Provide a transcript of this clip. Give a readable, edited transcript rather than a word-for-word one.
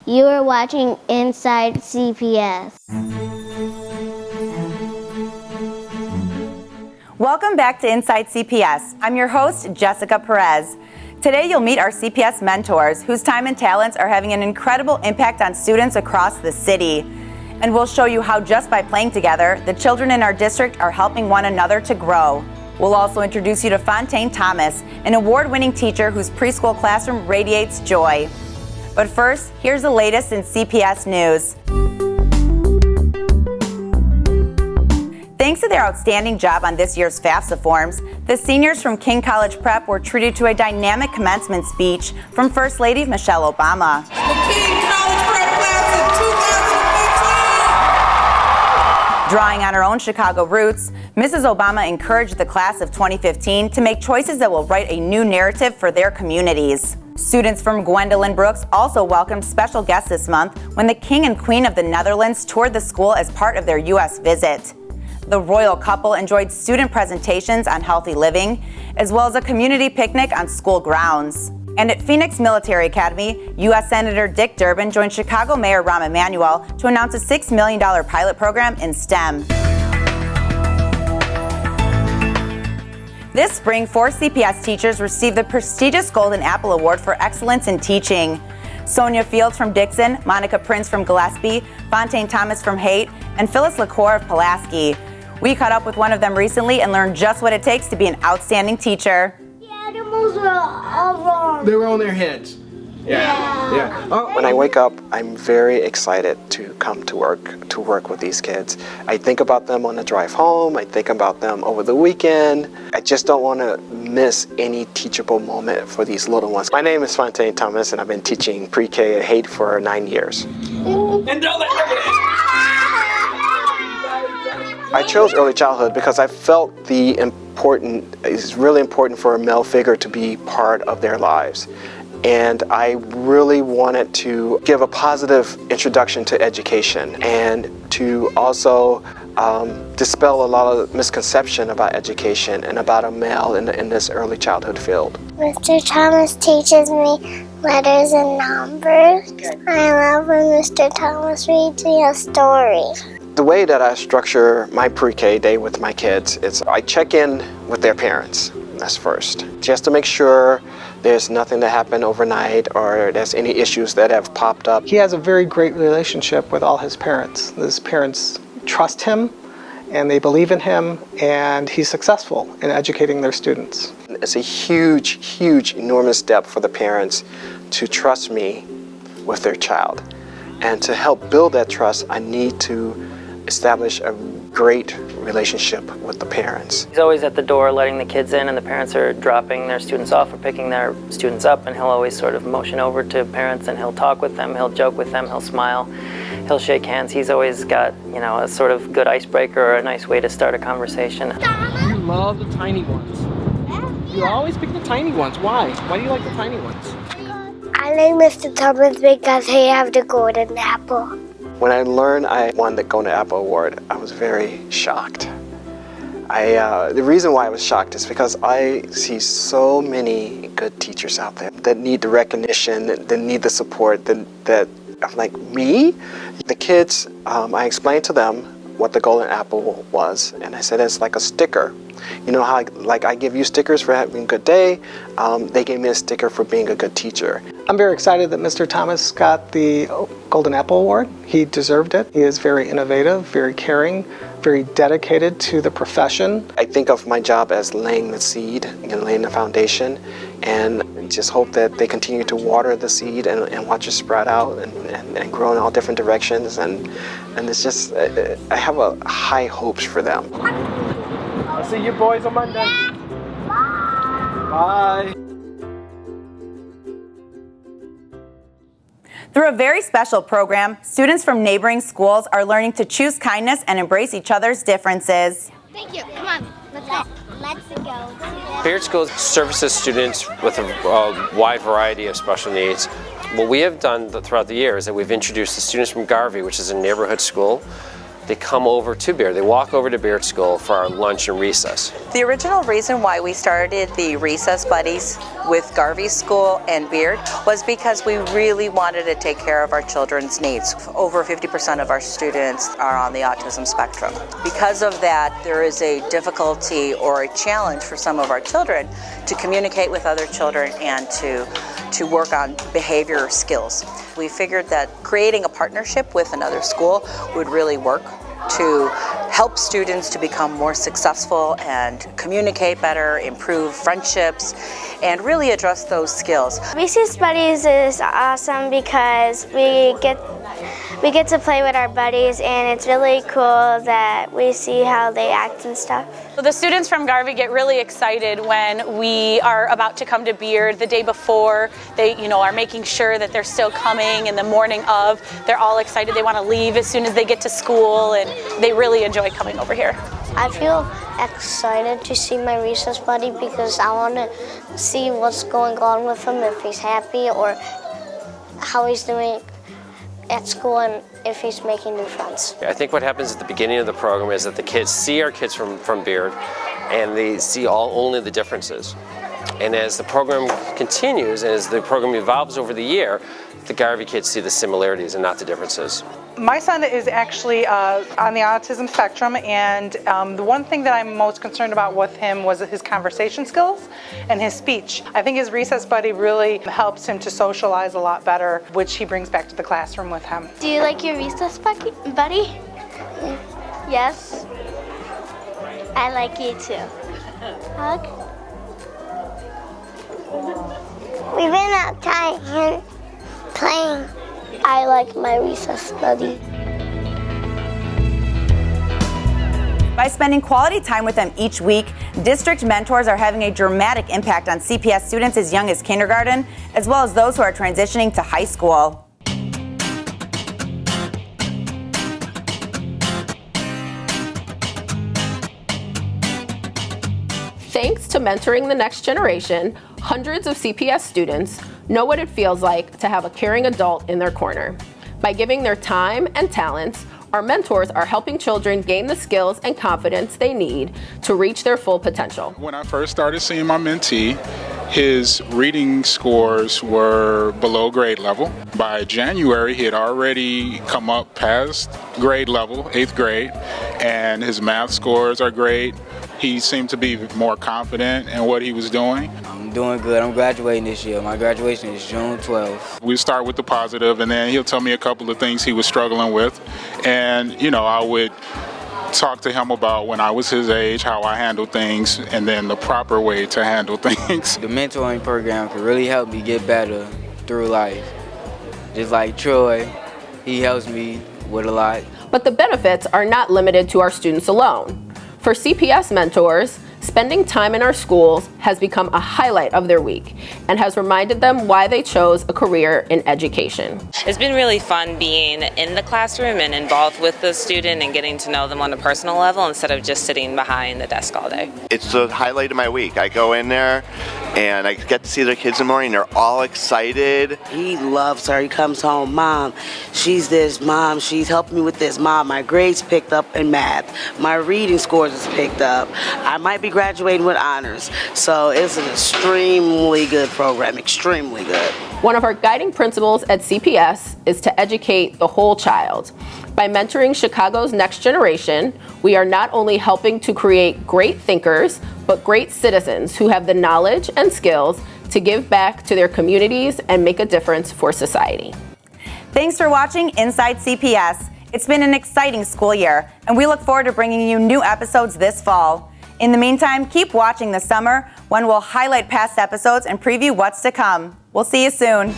You are watching Inside CPS. Welcome back to Inside CPS. I'm your host, Jessica Perez. Today you'll meet our CPS mentors whose time and talents are having an incredible impact on students across the city. And we'll show you how just by playing together, the children in our district are helping one another to grow. We'll also introduce you to Fontane Thomas, an award-winning teacher whose preschool classroom radiates joy. But first, here's the latest in CPS news. Thanks to their outstanding job on this year's FAFSA forms, the seniors from King College Prep were treated to a dynamic commencement speech from First Lady Michelle Obama. The King College Prep class of 2015! Drawing on her own Chicago roots, Mrs. Obama encouraged the class of 2015 to make choices that will write a new narrative for their communities. Students from Gwendolyn Brooks also welcomed special guests this month when the King and Queen of the Netherlands toured the school as part of their U.S. visit. The royal couple enjoyed student presentations on healthy living, as well as a community picnic on school grounds. And at Phoenix Military Academy, U.S. Senator Dick Durbin joined Chicago Mayor Rahm Emanuel to announce a $6 million pilot program in STEM. This spring, 4 CPS teachers received the prestigious Golden Apple Award for Excellence in Teaching. Sonia Fields from Dixon, Monica Prince from Gillespie, Fontane Thomas from Haight, and Phyllis LaCour of Pulaski. We caught up with one of them recently and learned just what it takes to be an outstanding teacher. The animals were all wrong. They were on their heads. Yeah. Oh. When I wake up, I'm very excited to come to work with these kids. I think about them on the drive home. I think about them over the weekend. I just don't want to miss any teachable moment for these little ones. My name is Fontane Thomas, and I've been teaching pre-K at Haight for 9 years. And don't let I chose early childhood because I felt it's really important for a male figure to be part of their lives. And I really wanted to give a positive introduction to education and to also dispel a lot of misconception about education and about a male in this early childhood field. Mr. Thomas teaches me letters and numbers. I love when Mr. Thomas reads me a story. The way that I structure my pre-K day with my kids is I check in with their parents. That's first, just to make sure there's nothing that happened overnight or there's any issues that have popped up. He has a very great relationship with all his parents. His parents trust him and they believe in him, and he's successful in educating their students. It's a huge, enormous step for the parents to trust me with their child. And to help build that trust, I need to establish a great relationship with the parents. He's always at the door letting the kids in, and the parents are dropping their students off or picking their students up, and he'll always sort of motion over to parents and he'll talk with them, he'll joke with them, he'll smile, he'll shake hands. He's always got, a sort of good icebreaker or a nice way to start a conversation. You love the tiny ones. You always pick the tiny ones. Why? Why do you like the tiny ones? I like Mr. Thomas because he have the golden apple. When I learned I won the Golden Apple Award, I was very shocked. The reason why I was shocked is because I see so many good teachers out there that need the recognition, that need the support, that I'm like, me? The kids, I explained to them what the Golden Apple was, and I said it's like a sticker. You know how I give you stickers for having a good day? They gave me a sticker for being a good teacher. I'm very excited that Mr. Thomas got the Golden Apple Award. He deserved it. He is very innovative, very caring, very dedicated to the profession. I think of my job as laying the seed, laying the foundation, and just hope that they continue to water the seed and watch it sprout out and grow in all different directions. And it's just, I have high hopes for them. I'll see you boys on Monday. Bye. Through a very special program, students from neighboring schools are learning to choose kindness and embrace each other's differences. Thank you. Come on. Let's go. Let's go. Favorite School services students with a wide variety of special needs. What we have done throughout the year is that we've introduced the students from Garvey, which is a neighborhood school, they come over to Beard. They walk over to Beard School for our lunch and recess. The original reason why we started the Recess Buddies with Garvey School and Beard was because we really wanted to take care of our children's needs. Over 50% of our students are on the autism spectrum. Because of that, there is a difficulty or a challenge for some of our children to communicate with other children and to work on behavior skills. We figured that creating a partnership with another school would really work to help students to become more successful and communicate better, improve friendships, and really address those skills. Recess Buddies is awesome because we get to play with our buddies, and it's really cool that we see how they act and stuff. So the students from Garvey get really excited when we are about to come to Beard the day before. They, are making sure that they're still coming, and the morning of, they're all excited. They want to leave as soon as they get to school, and they really enjoy coming over here. I feel excited to see my recess buddy because I want to see what's going on with him, if he's happy or how he's doing at school and if he's making new friends. I think what happens at the beginning of the program is that the kids see our kids from Beard, and they see only the differences. And as the program continues, and as the program evolves over the year, the Garvey kids see the similarities and not the differences. My son is actually on the autism spectrum, and the one thing that I'm most concerned about with him was his conversation skills and his speech. I think his recess buddy really helps him to socialize a lot better, which he brings back to the classroom with him. Do you like your recess buddy? Yes. I like you too. Hug? We've been outside and playing. I like my recess buddy. By spending quality time with them each week, district mentors are having a dramatic impact on CPS students as young as kindergarten, as well as those who are transitioning to high school. Thanks to mentoring the next generation, hundreds of CPS students know what it feels like to have a caring adult in their corner. By giving their time and talents, our mentors are helping children gain the skills and confidence they need to reach their full potential. When I first started seeing my mentee, his reading scores were below grade level. By January, he had already come up past grade level, 8th grade, and his math scores are great. He seemed to be more confident in what he was doing. I'm doing good. I'm graduating this year. My graduation is June 12th. We start with the positive, and then he'll tell me a couple of things he was struggling with. And, I would talk to him about when I was his age, how I handled things, and then the proper way to handle things. The mentoring program could really help me get better through life. Just like Troy, he helps me with a lot. But the benefits are not limited to our students alone. For CPS mentors, spending time in our schools has become a highlight of their week and has reminded them why they chose a career in education. It's been really fun being in the classroom and involved with the student and getting to know them on a personal level instead of just sitting behind the desk all day. It's the highlight of my week. I go in there and I get to see their kids in the morning. They're all excited. He loves her. He comes home, Mom, she's this. Mom, she's helping me with this. Mom, my grades picked up in math. My reading scores is picked up. I might be graduating with honors. So it's an extremely good program, extremely good. One of our guiding principles at CPS is to educate the whole child. By mentoring Chicago's next generation, we are not only helping to create great thinkers, but great citizens who have the knowledge and skills to give back to their communities and make a difference for society. Thanks for watching Inside CPS. It's been an exciting school year, and we look forward to bringing you new episodes this fall. In the meantime, keep watching this summer when we'll highlight past episodes and preview what's to come. We'll see you soon.